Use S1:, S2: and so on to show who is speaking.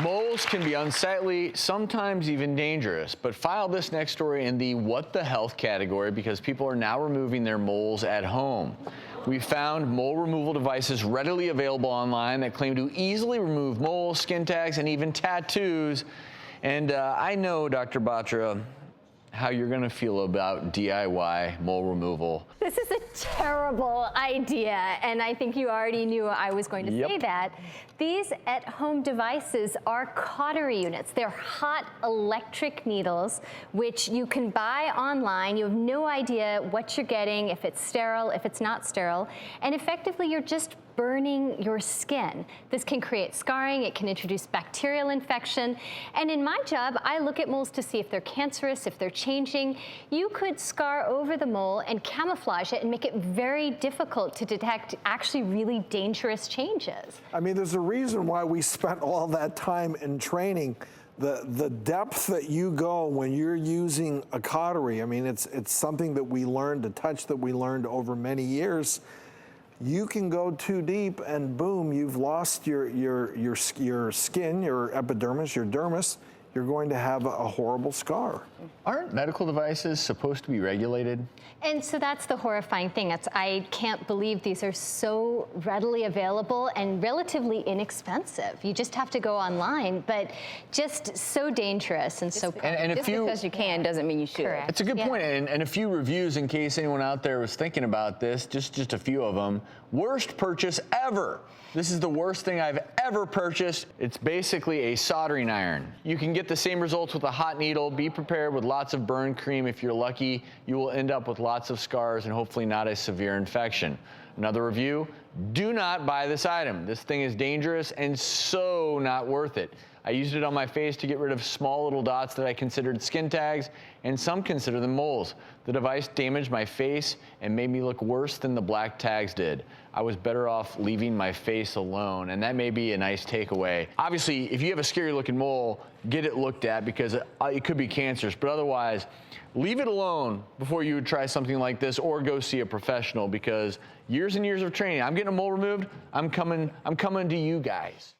S1: Moles can be unsightly, sometimes even dangerous, but file this next story in the what the health category because people are now removing their moles at home. We found mole removal devices readily available online that claim to easily remove moles, skin tags, and even tattoos. And I know, Dr. Batra, how you're going to feel about DIY mole removal.
S2: This is a terrible idea, and I think you already knew I was going to say that. These at-home devices are cautery units. They're hot electric needles, which you can buy online. You have no idea what you're getting, if it's sterile, if it's not sterile, and effectively you're just burning your skin. This can create scarring, it can introduce bacterial infection, and in my job, I look at moles to see if they're cancerous, if they're changing. You could scar over the mole and camouflage it and make it very difficult to detect actually really dangerous changes.
S3: I mean, there's a reason why we spent all that time in training. The depth that you go when you're using a cautery, I mean, it's something that we learned, a touch that we learned over many years. You can go too deep and boom, you've lost your skin, your epidermis, your dermis. You're going to have a horrible scar.
S1: Aren't medical devices supposed to be regulated?
S2: And so that's the horrifying thing. I can't believe these are so readily available and relatively inexpensive. You just have to go online, but just so dangerous and so
S4: and just because you can doesn't mean you should.
S2: Correct.
S1: It's a good point, and a few reviews in case anyone out there was thinking about this, just a few of them. Worst purchase ever. This is the worst thing I've ever purchased. It's basically a soldering iron. You can get the same results with a hot needle. Be prepared with lots of burn cream. If you're lucky, you will end up with lots of scars and hopefully not a severe infection. Another review, do not buy this item. This thing is dangerous and so not worth it. I used it on my face to get rid of small little dots that I considered skin tags, and some consider them moles. The device damaged my face and made me look worse than the black tags did. I was better off leaving my face alone, and that may be a nice takeaway. Obviously, if you have a scary looking mole, get it looked at because it could be cancerous, but otherwise, leave it alone before you would try something like this or go see a professional because years and years of training. I'm getting a mole removed, I'm coming to you guys.